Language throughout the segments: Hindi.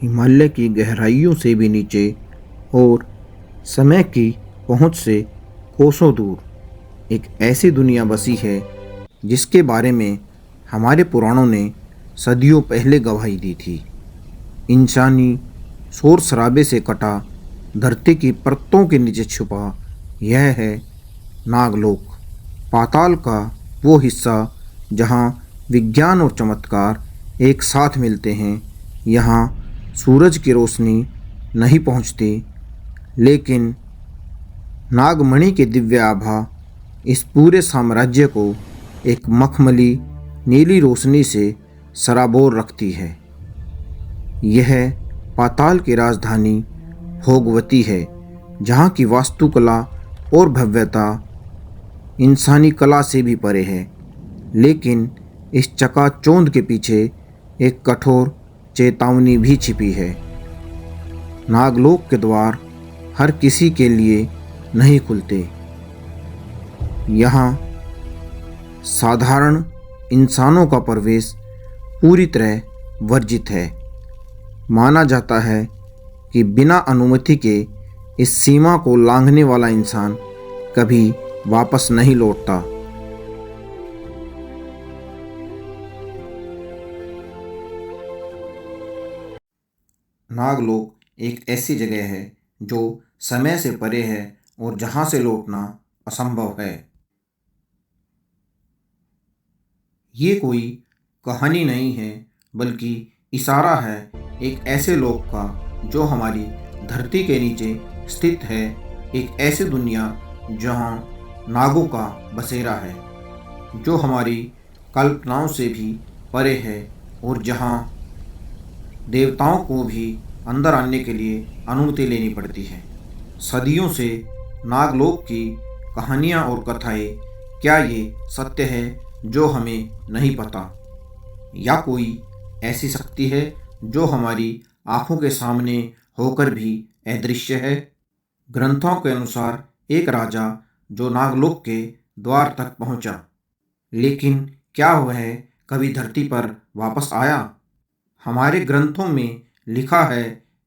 हिमालय की गहराइयों से भी नीचे और समय की पहुंच से कोसों दूर एक ऐसी दुनिया बसी है जिसके बारे में हमारे पुराणों ने सदियों पहले गवाही दी थी। इंसानी शोर शराबे से कटा, धरती की परतों के नीचे छुपा यह है नागलोक, पाताल का वो हिस्सा जहाँ विज्ञान और चमत्कार एक साथ मिलते हैं। यहाँ सूरज की रोशनी नहीं पहुँचती, लेकिन नागमणि की दिव्य आभा इस पूरे साम्राज्य को एक मखमली नीली रोशनी से सराबोर रखती है। यह पाताल की राजधानी भोगवती है, जहाँ की वास्तुकला और भव्यता इंसानी कला से भी परे है। लेकिन इस चकाचौंध के पीछे एक कठोर चेतावनी भी छिपी है। नागलोक के द्वार हर किसी के लिए नहीं खुलते। यहाँ साधारण इंसानों का प्रवेश पूरी तरह वर्जित है। माना जाता है कि बिना अनुमति के इस सीमा को लांघने वाला इंसान कभी वापस नहीं लौटता। नागलोक एक ऐसी जगह है जो समय से परे है और जहाँ से लौटना असंभव है। ये कोई कहानी नहीं है, बल्कि इशारा है एक ऐसे लोक का जो हमारी धरती के नीचे स्थित है। एक ऐसी दुनिया जहाँ नागों का बसेरा है, जो हमारी कल्पनाओं से भी परे है और जहाँ देवताओं को भी अंदर आने के लिए अनुमति लेनी पड़ती है। सदियों से नागलोक की कहानियाँ और कथाएं, क्या ये सत्य है जो हमें नहीं पता, या कोई ऐसी शक्ति है जो हमारी आंखों के सामने होकर भी अदृश्य है? ग्रंथों के अनुसार एक राजा जो नागलोक के द्वार तक पहुंचा, लेकिन क्या वह कभी धरती पर वापस आया? हमारे ग्रंथों में लिखा है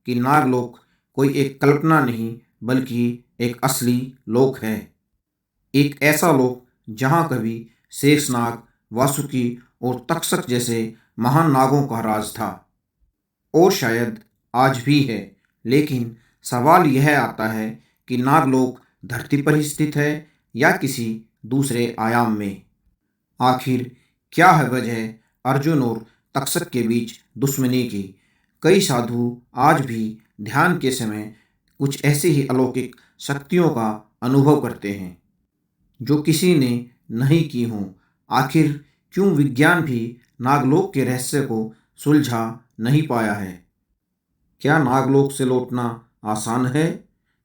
कि नागलोक कोई एक कल्पना नहीं, बल्कि एक असली लोक है। एक ऐसा लोक जहाँ कभी शेषनाग, वासुकी और तक्षक जैसे महान नागों का राज था, और शायद आज भी है। लेकिन सवाल यह आता है कि नागलोक धरती पर ही स्थित है या किसी दूसरे आयाम में? आखिर क्या है वजह अर्जुन और तक्षक के बीच दुश्मनी की? कई साधु आज भी ध्यान के समय कुछ ऐसी ही अलौकिक शक्तियों का अनुभव करते हैं जो किसी ने नहीं की हों। आखिर क्यों विज्ञान भी नागलोक के रहस्य को सुलझा नहीं पाया है? क्या नागलोक से लौटना आसान है?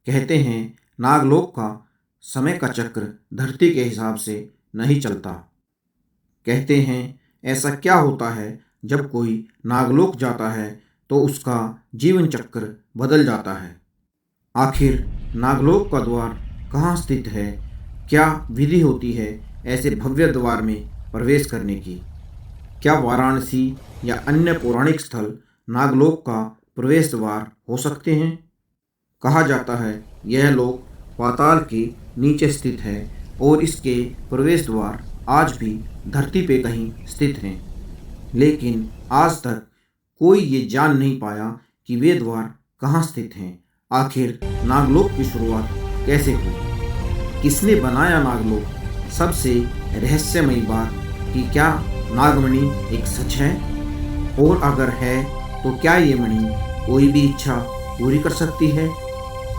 कहते हैं नागलोक का समय का चक्र धरती के हिसाब से नहीं चलता। कहते हैं ऐसा क्या होता है जब कोई नागलोक जाता है तो उसका जीवन चक्र बदल जाता है। आखिर नागलोक का द्वार कहाँ स्थित है? क्या विधि होती है ऐसे भव्य द्वार में प्रवेश करने की? क्या वाराणसी या अन्य पौराणिक स्थल नागलोक का प्रवेश द्वार हो सकते हैं? कहा जाता है यह लोक पाताल के नीचे स्थित है और इसके प्रवेश द्वार आज भी धरती पे कहीं स्थित हैं। लेकिन आज तक कोई ये जान नहीं पाया कि वे द्वार कहाँ स्थित हैं। आखिर नागलोक की शुरुआत कैसे हुई? किसने बनाया नागलोक? सबसे रहस्यमयी बात कि क्या नागमणि एक सच है, और अगर है तो क्या ये मणि कोई भी इच्छा पूरी कर सकती है?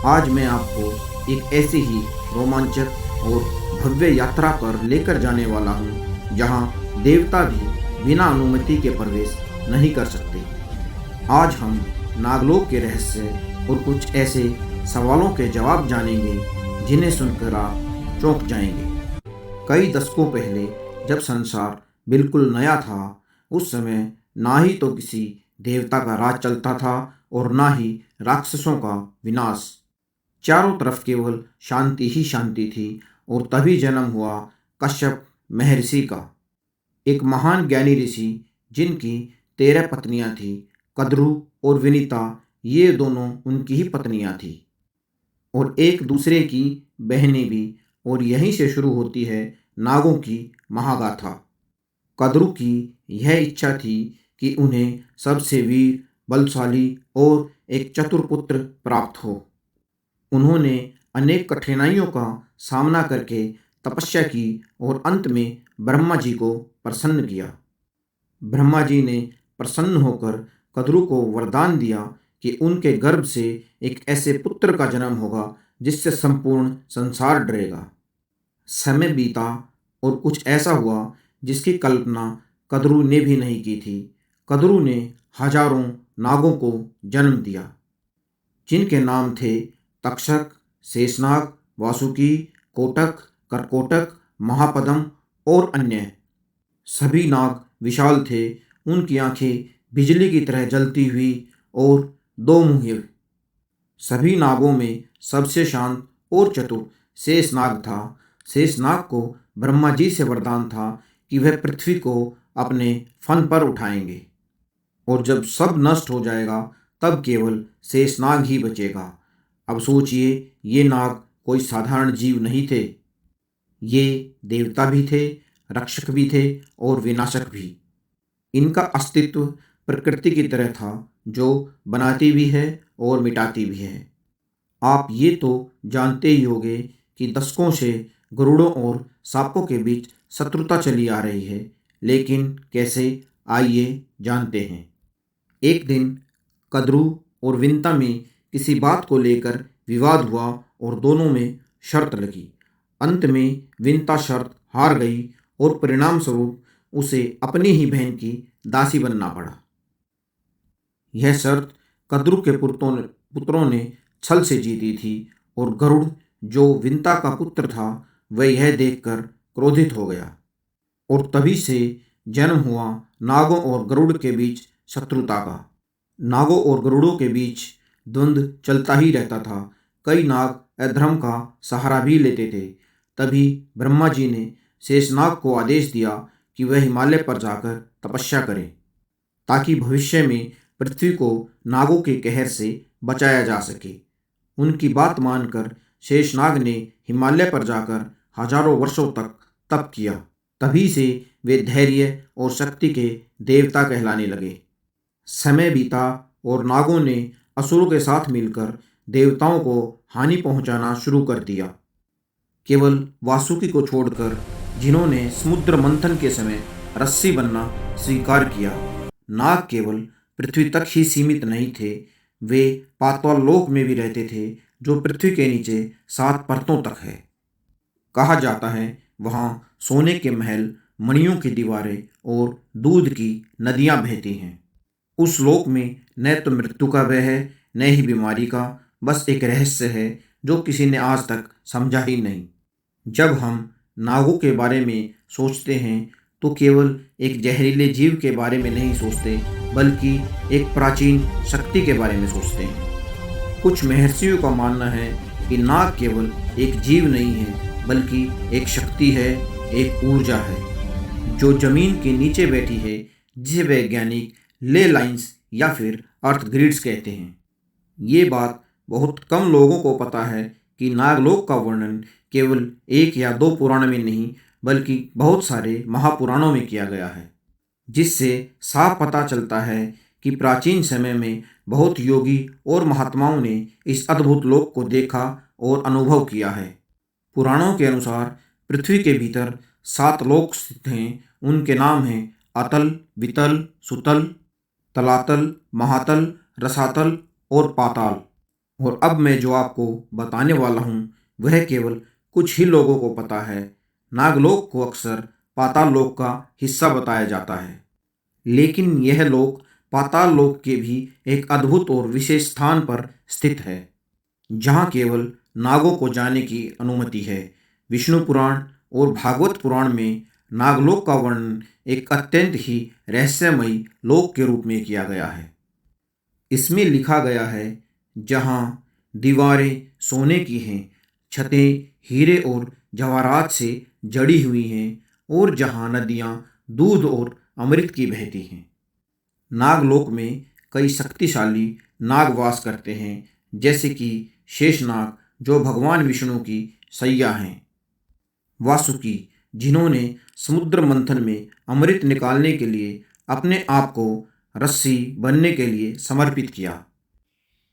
आज मैं आपको एक ऐसी ही रोमांचक और भव्य यात्रा पर लेकर जाने वाला हूँ जहाँ देवता भी बिना अनुमति के प्रवेश नहीं कर सकते। आज हम नागलोक के रहस्य और कुछ ऐसे सवालों के जवाब जानेंगे जिन्हें सुनकर आप चौंक जाएंगे। कई दशकों पहले जब संसार बिल्कुल नया था, उस समय ना ही तो किसी देवता का राज चलता था और ना ही राक्षसों का विनाश। चारों तरफ केवल शांति ही शांति थी। और तभी जन्म हुआ कश्यप महर्षि का, एक महान ज्ञानी ऋषि जिनकी 13 पत्नियां थीं। कद्रू और विनीता ये दोनों उनकी ही पत्नियां थीं और एक दूसरे की बहनें भी। और यहीं से शुरू होती है नागों की महागाथा। कद्रू की यह इच्छा थी कि उन्हें सबसे वीर, बलशाली और एक चतुर पुत्र प्राप्त हो। उन्होंने अनेक कठिनाइयों का सामना करके तपस्या की और अंत में ब्रह्मा जी को प्रसन्न किया। ब्रह्मा जी ने प्रसन्न होकर कद्रू को वरदान दिया कि उनके गर्भ से एक ऐसे पुत्र का जन्म होगा जिससे संपूर्ण संसार डरेगा। समय बीता और कुछ ऐसा हुआ जिसकी कल्पना कद्रू ने भी नहीं की थी। कद्रू ने हजारों नागों को जन्म दिया जिनके नाम थे तक्षक, शेषनाग, वासुकी, कोटक, करकोटक, महापद्म और अन्य। सभी नाग विशाल थे, उनकी आंखें बिजली की तरह जलती हुई और दो मुंह। सभी नागों में सबसे शांत और चतुर शेषनाग था। शेषनाग को ब्रह्मा जी से वरदान था कि वह पृथ्वी को अपने फन पर उठाएंगे और जब सब नष्ट हो जाएगा तब केवल शेषनाग ही बचेगा। अब सोचिए, ये नाग कोई साधारण जीव नहीं थे, ये देवता भी थे, रक्षक भी थे और विनाशक भी। इनका अस्तित्व प्रकृति की तरह था जो बनाती भी है और मिटाती भी है। आप ये तो जानते ही होंगे कि दशकों से गरुड़ों और सांपों के बीच शत्रुता चली आ रही है, लेकिन कैसे, आइए जानते हैं। एक दिन कद्रू और विंता में किसी बात को लेकर विवाद हुआ और दोनों में शर्त लगी। अंत में विंता शर्त हार गई और परिणाम स्वरूप उसे अपनी ही बहन की दासी बनना पड़ा। यह शर्त कद्रू के पुत्रों ने छल से जीती थी और गरुड़, जो विंता का पुत्र था, वह यह देखकर क्रोधित हो गया और तभी से जन्म हुआ नागों और गरुड़ के बीच शत्रुता का। नागों और गरुड़ों के बीच द्वंद्व चलता ही रहता था। कई नाग अधर्म का सहारा भी लेते थे। तभी ब्रह्मा जी ने शेषनाग को आदेश दिया कि वह हिमालय पर जाकर तपस्या करे ताकि भविष्य में पृथ्वी को नागों के कहर से बचाया जा सके। उनकी बात मानकर शेषनाग ने हिमालय पर जाकर हजारों वर्षों तक तप किया। तभी से वे धैर्य और शक्ति के देवता कहलाने लगे। समय बीता और नागों ने असुरों के साथ मिलकर देवताओं को हानि पहुंचाना शुरू कर दिया। केवल वासुकी को छोड़कर, जिन्होंने समुद्र मंथन के समय रस्सी बनना स्वीकार किया। नाग केवल पृथ्वी तक ही सीमित नहीं थे, वे पाताल लोक में भी रहते थे जो पृथ्वी के नीचे 7 परतों तक है। कहा जाता है वहाँ सोने के महल, मणियों की दीवारें और दूध की नदियाँ बहती हैं। उस लोक में न तो मृत्यु का भय है, न ही बीमारी का, बस एक रहस्य है जो किसी ने आज तक समझा ही नहीं। जब हम नागों के बारे में सोचते हैं तो केवल एक जहरीले जीव के बारे में नहीं सोचते, बल्कि एक प्राचीन शक्ति के बारे में सोचते हैं। कुछ महर्षियों का मानना है कि नाग केवल एक जीव नहीं है, बल्कि एक शक्ति है, एक ऊर्जा है जो जमीन के नीचे बैठी है, जिसे वैज्ञानिक ले लाइंस या फिर अर्थ ग्रिड्स कहते हैं। ये बात बहुत कम लोगों को पता है कि नागलोक का वर्णन केवल 1 या 2 पुराण में नहीं, बल्कि बहुत सारे महापुराणों में किया गया है, जिससे साफ पता चलता है कि प्राचीन समय में बहुत योगी और महात्माओं ने इस अद्भुत लोक को देखा और अनुभव किया है। पुराणों के अनुसार पृथ्वी के भीतर 7 लोक स्थित हैं। उनके नाम हैं अतल, वितल, सुतल, तलातल, महातल, रसातल और पाताल। और अब मैं जो आपको बताने वाला हूँ वह केवल कुछ ही लोगों को पता है। नागलोक को अक्सर पाताल लोक का हिस्सा बताया जाता है, लेकिन यह लोक पाताल लोक के भी एक अद्भुत और विशेष स्थान पर स्थित है, जहाँ केवल नागों को जाने की अनुमति है। विष्णु पुराण और भागवत पुराण में नागलोक का वर्णन एक अत्यंत ही रहस्यमयी लोक के रूप में किया गया है। इसमें लिखा गया है, जहाँ दीवारें सोने की हैं, छतें हीरे और जवाहरात से जड़ी हुई हैं और जहाँ नदियाँ दूध और अमृत की बहती हैं। नागलोक में कई शक्तिशाली नाग वास करते हैं, जैसे कि शेषनाग जो भगवान विष्णु की सैया हैं, वासुकी जिन्होंने समुद्र मंथन में अमृत निकालने के लिए अपने आप को रस्सी बनने के लिए समर्पित किया,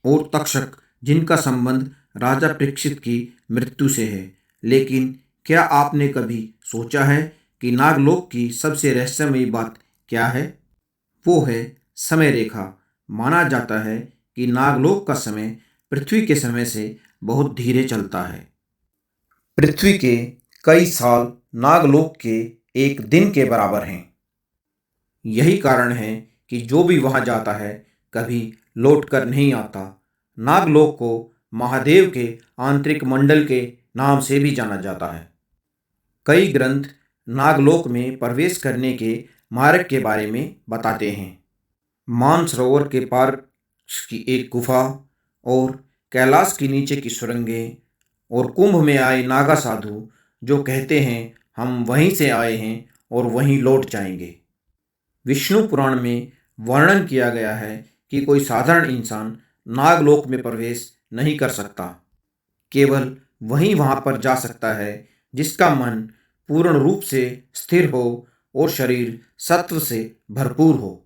और तक्षक जिनका संबंध राजा परीक्षित की मृत्यु से है। लेकिन क्या आपने कभी सोचा है कि नागलोक की सबसे रहस्यमयी बात क्या है? वो है समय रेखा। माना जाता है कि नागलोक का समय पृथ्वी के समय से बहुत धीरे चलता है। पृथ्वी के कई साल नागलोक के एक दिन के बराबर हैं। यही कारण है कि जो भी वहां जाता है कभी लौट कर नहीं आता। नागलोक को महादेव के आंतरिक मंडल के नाम से भी जाना जाता है। कई ग्रंथ नागलोक में प्रवेश करने के मार्ग के बारे में बताते हैं। मानसरोवर के पार की एक गुफा, और कैलाश के नीचे की सुरंगें, और कुंभ में आए नागा साधु जो कहते हैं हम वहीं से आए हैं और वहीं लौट जाएंगे। विष्णु पुराण में वर्णन किया गया है कि कोई साधारण इंसान नागलोक में प्रवेश नहीं कर सकता। केवल वहीं वहां पर जा सकता है जिसका मन पूर्ण रूप से स्थिर हो और शरीर सत्व से भरपूर हो।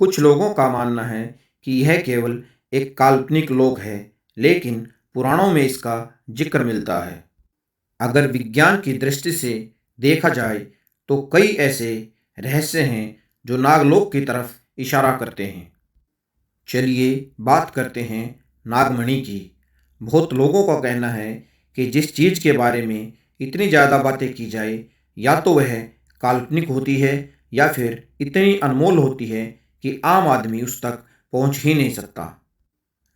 कुछ लोगों का मानना है कि यह केवल एक काल्पनिक लोक है, लेकिन पुराणों में इसका जिक्र मिलता है। अगर विज्ञान की दृष्टि से देखा जाए तो कई ऐसे रहस्य हैं जो नागलोक की तरफ इशारा करते हैं। चलिए बात करते हैं नागमणि की। बहुत लोगों का कहना है कि जिस चीज़ के बारे में इतनी ज़्यादा बातें की जाए, या तो वह काल्पनिक होती है या फिर इतनी अनमोल होती है कि आम आदमी उस तक पहुंच ही नहीं सकता।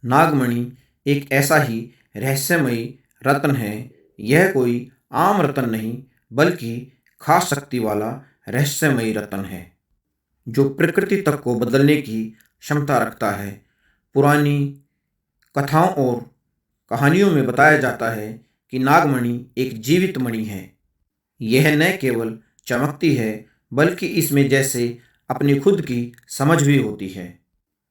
नागमणि एक ऐसा ही रहस्यमयी रत्न है। यह कोई आम रत्न नहीं, बल्कि खास शक्ति वाला रहस्यमयी रत्न है जो प्रकृति तक को बदलने की क्षमता रखता है। पुरानी कथाओं और कहानियों में बताया जाता है कि नागमणि एक जीवित मणि है। यह न केवल चमकती है, बल्कि इसमें जैसे अपनी खुद की समझ भी होती है।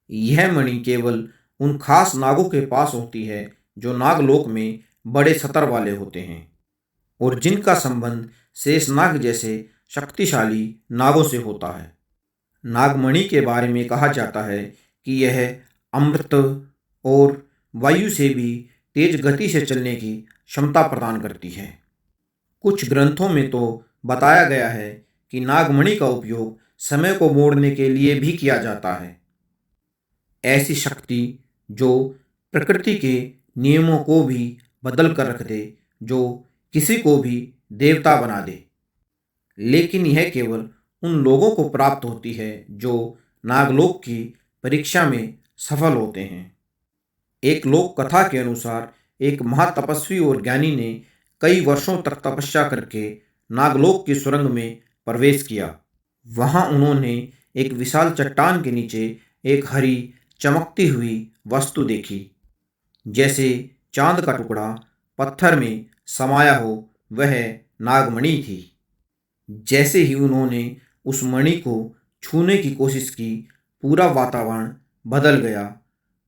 यह मणि केवल उन खास नागों के पास होती है जो नागलोक में बड़े सतर वाले होते हैं, और जिनका संबंध शेषनाग जैसे शक्तिशाली नागों से होता है। नागमणि के बारे में कहा जाता है कि यह अमृत और वायु से भी तेज गति से चलने की क्षमता प्रदान करती है। कुछ ग्रंथों में तो बताया गया है कि नागमणि का उपयोग समय को मोड़ने के लिए भी किया जाता है। ऐसी शक्ति जो प्रकृति के नियमों को भी बदल कर रख दे, जो किसी को भी देवता बना दे। लेकिन यह केवल उन लोगों को प्राप्त होती है जो नागलोक की परीक्षा में सफल होते हैं। एक लोक कथा के अनुसार एक महातपस्वी और ज्ञानी ने कई वर्षों तक तपस्या करके नागलोक की सुरंग में प्रवेश किया। वहां उन्होंने एक विशाल चट्टान के नीचे एक हरी चमकती हुई वस्तु देखी, जैसे चांद का टुकड़ा पत्थर में समाया हो। वह नागमणि थी। जैसे ही उन्होंने उस मणि को छूने की कोशिश की, पूरा वातावरण बदल गया,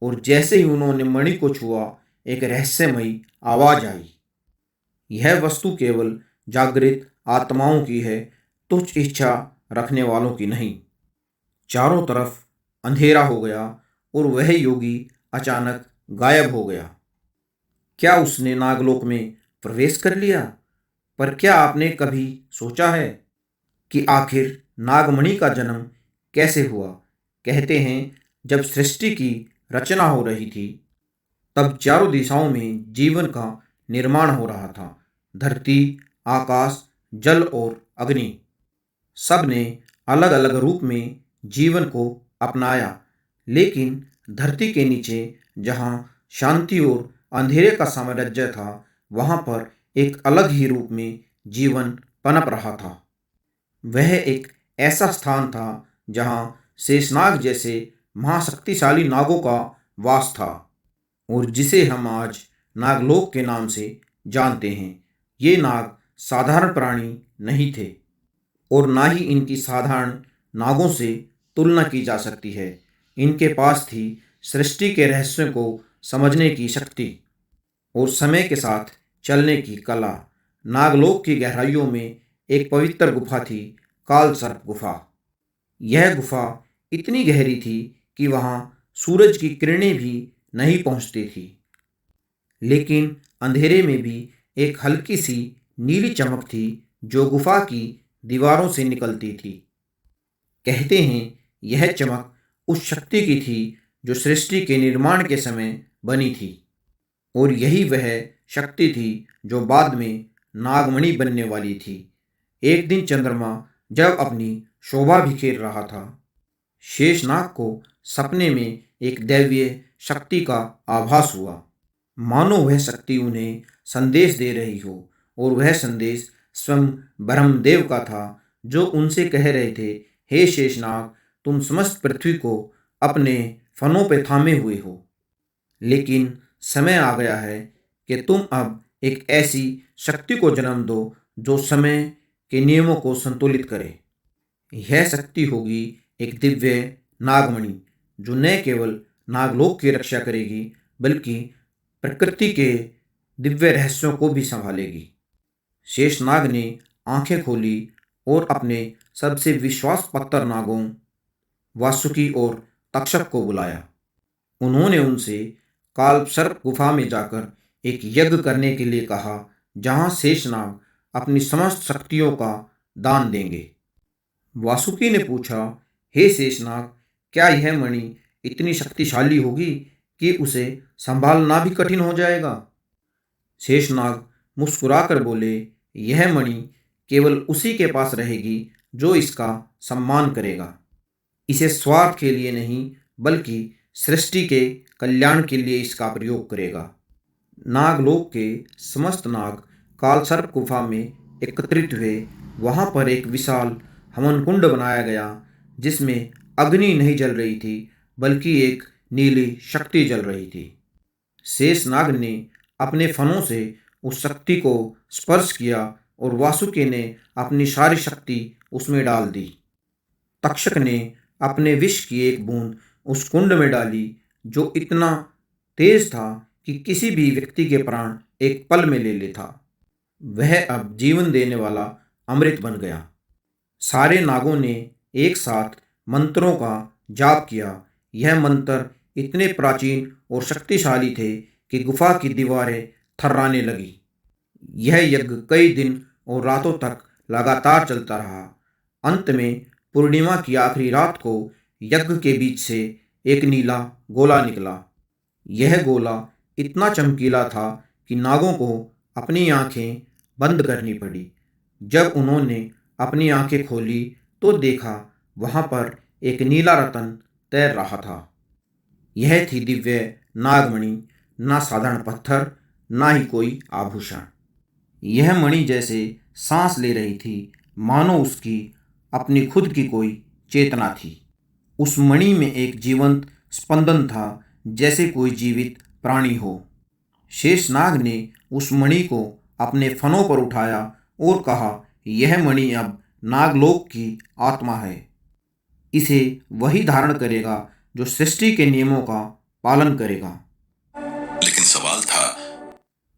और जैसे ही उन्होंने मणि को छुआ, एक रहस्यमयी आवाज आई। यह वस्तु केवल जागृत आत्माओं की है, तुच्छ इच्छा रखने वालों की नहीं। चारों तरफ अंधेरा हो गया और वह योगी अचानक गायब हो गया। क्या उसने नागलोक में प्रवेश कर लिया? पर क्या आपने कभी सोचा है कि आखिर नागमणि का जन्म कैसे हुआ? कहते हैं जब सृष्टि की रचना हो रही थी, तब चारों दिशाओं में जीवन का निर्माण हो रहा था। धरती, आकाश, जल और अग्नि, सब ने अलग अलग रूप में जीवन को अपनाया। लेकिन धरती के नीचे जहाँ शांति और अंधेरे का साम्राज्य था, वहाँ पर एक अलग ही रूप में जीवन पनप रहा था। वह एक ऐसा स्थान था जहाँ शेषनाग जैसे महाशक्तिशाली नागों का वास था, और जिसे हम आज नागलोक के नाम से जानते हैं। ये नाग साधारण प्राणी नहीं थे, और ना ही इनकी साधारण नागों से तुलना की जा सकती है। इनके पास थी सृष्टि के रहस्यों को समझने की शक्ति और समय के साथ चलने की कला। नागलोक की गहराइयों में एक पवित्र गुफा थी, काल सर्प गुफा। यह गुफा इतनी गहरी थी कि वहां सूरज की किरणें भी नहीं पहुंचती थी, लेकिन अंधेरे में भी एक हल्की सी नीली चमक थी जो गुफा की दीवारों से निकलती थी। कहते हैं यह चमक उस शक्ति की थी जो सृष्टि के निर्माण के समय बनी थी, और यही वह शक्ति थी जो बाद में नागमणि बनने वाली थी। एक दिन चंद्रमा जब अपनी शोभा बिखेर रहा था, शेषनाग को सपने में एक दैवीय शक्ति का आभास हुआ, मानो वह शक्ति उन्हें संदेश दे रही हो। और वह संदेश स्वयं ब्रह्मदेव का था, जो उनसे कह रहे थे, हे शेषनाग, तुम समस्त पृथ्वी को अपने फनों पे थामे हुए हो, लेकिन समय आ गया है कि तुम अब एक ऐसी शक्ति को जन्म दो जो समय के नियमों को संतुलित करे। यह शक्ति होगी एक दिव्य नागमणि, जो न केवल नागलोक की रक्षा करेगी बल्कि प्रकृति के दिव्य रहस्यों को भी संभालेगी। शेषनाग ने आंखें खोली और अपने सबसे विश्वास पात्र नागों वासुकी और तक्षक को बुलाया। उन्होंने उनसे काल सर्प गुफा में जाकर एक यज्ञ करने के लिए कहा, जहां शेषनाग अपनी समस्त शक्तियों का दान देंगे। वासुकी ने पूछा, हे शेषनाग, क्या यह मणि इतनी शक्तिशाली होगी कि उसे संभालना भी कठिन हो जाएगा? शेषनाग मुस्कुराकर बोले, यह मणि केवल उसी के पास रहेगी जो इसका सम्मान करेगा। इसे स्वार्थ के लिए नहीं बल्कि सृष्टि के कल्याण के लिए इसका प्रयोग करेगा। नागलोक के समस्त नाग कालसर्प गुफा में एकत्रित हुए। वहां पर एक विशाल हवन कुंड बनाया गया, जिसमें अग्नि नहीं जल रही थी बल्कि एक नीली शक्ति जल रही थी। शेषनाग ने अपने फनों से उस शक्ति को स्पर्श किया और वासुकी ने अपनी सारी शक्ति उसमें डाल दी। तक्षक ने अपने विष की एक बूंद उस कुंड में डाली, जो इतना तेज था कि किसी भी व्यक्ति के प्राण एक पल में ले लेता। वह अब जीवन देने वाला अमृत बन गया। सारे नागों ने एक साथ मंत्रों का जाप किया। यह मंत्र इतने प्राचीन और शक्तिशाली थे कि गुफा की दीवारें थर्राने लगी। यह यज्ञ कई दिन और रातों तक लगातार चलता रहा। अंत में पूर्णिमा की आखिरी रात को यज्ञ के बीच से एक नीला गोला निकला। यह गोला इतना चमकीला था कि नागों को अपनी आंखें बंद करनी पड़ी। जब उन्होंने अपनी आंखें खोली तो देखा वहां पर एक नीला रतन तैर रहा था। यह थी दिव्य नागमणि, ना साधारण पत्थर, ना ही कोई आभूषण। यह मणि जैसे सांस ले रही थी, मानो उसकी अपनी खुद की कोई चेतना थी। उस मणि में एक जीवंत स्पंदन था, जैसे कोई जीवित प्राणी हो। शेषनाग ने उस मणि को अपने फनों पर उठाया और कहा, यह मणि अब नागलोक की आत्मा है। इसे वही धारण करेगा जो सृष्टि के नियमों का पालन करेगा। लेकिन सवाल था,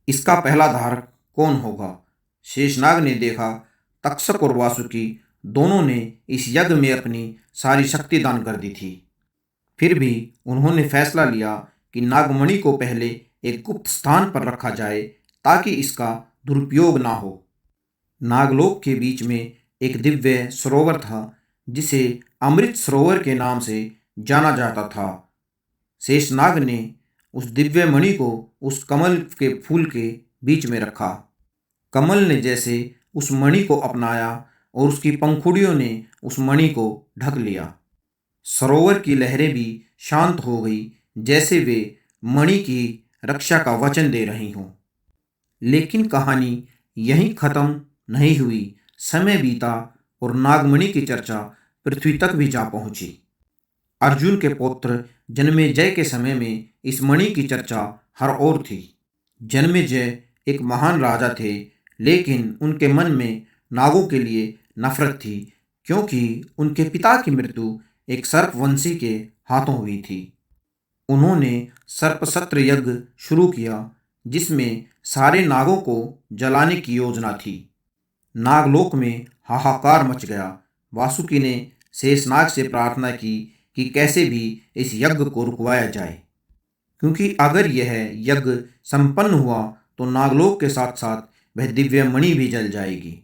इसका पहला धारक कौन होगा? शेषनाग ने देखा तक्षक और वासुकी दोनों ने इस यज्ञ में अपनी सारी शक्ति दान कर दी थी। फिर भी उन्होंने फैसला लिया कि नागमणि को पहले एक गुप्त स्थान पर रखा जाए ताकि इसका दुरुपयोग ना हो। नागलोक के बीच में एक दिव्य सरोवर था, जिसे अमृत सरोवर के नाम से जाना जाता था। शेषनाग ने उस दिव्य मणि को उस कमल के फूल के बीच में रखा। कमल ने जैसे उस मणि को अपनाया और उसकी पंखुड़ियों ने उस मणि को ढक लिया। सरोवर की लहरें भी शांत हो गई, जैसे वे मणि की रक्षा का वचन दे रही हों। लेकिन कहानी यहीं खत्म नहीं हुई। समय बीता और नागमणि की चर्चा पृथ्वी तक भी जा पहुंची। अर्जुन के पुत्र जन्मेजय के समय में इस मणि की चर्चा हर ओर थी। जन्मेजय एक महान राजा थे, लेकिन उनके मन में नागों के लिए नफरत थी, क्योंकि उनके पिता की मृत्यु एक सर्पवंशी के हाथों हुई थी। उन्होंने सर्पसत्र यज्ञ शुरू किया, जिसमें सारे नागों को जलाने की योजना थी। नागलोक में हाहाकार मच गया। वासुकी ने शेषनाग से प्रार्थना की कि कैसे भी इस यज्ञ को रुकवाया जाए, क्योंकि अगर यह यज्ञ संपन्न हुआ तो नागलोक के साथ साथ वह दिव्य मणि भी जल जाएगी।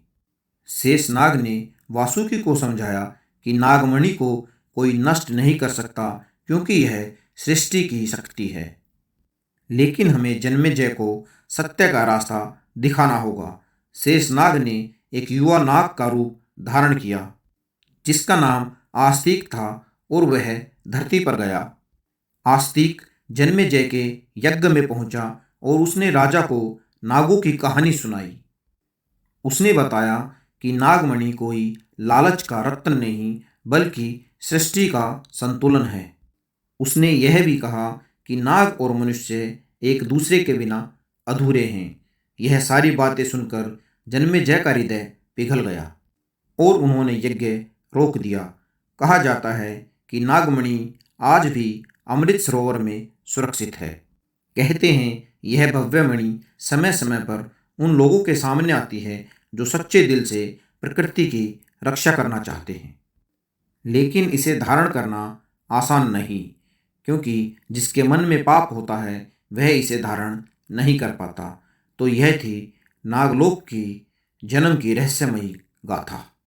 शेषनाग ने वासुकी को समझाया कि नागमणि को कोई नष्ट नहीं कर सकता, क्योंकि यह सृष्टि की शक्ति है। लेकिन हमें जन्मेजय को सत्य का रास्ता दिखाना होगा। शेषनाग ने एक युवा नाग का रूप धारण किया, जिसका नाम आस्तिक था, और वह धरती पर गया। आस्तिक जन्मेजय के यज्ञ में पहुंचा और उसने राजा को नागों की कहानी सुनाई। उसने बताया कि नागमणि कोई लालच का रत्न नहीं, बल्कि सृष्टि का संतुलन है। उसने यह भी कहा कि नाग और मनुष्य एक दूसरे के बिना अधूरे हैं। यह सारी बातें सुनकर जन्मेजय का हृदय पिघल गया और उन्होंने यज्ञ रोक दिया। कहा जाता है कि नागमणि आज भी अमृत सरोवर में सुरक्षित है। कहते हैं यह भव्य मणि समय समय पर उन लोगों के सामने आती है जो सच्चे दिल से प्रकृति की रक्षा करना चाहते हैं। लेकिन इसे धारण करना आसान नहीं, क्योंकि जिसके मन में पाप होता है वह इसे धारण नहीं कर पाता। तो यह थी नागलोक की जन्म की रहस्यमयी गाथा।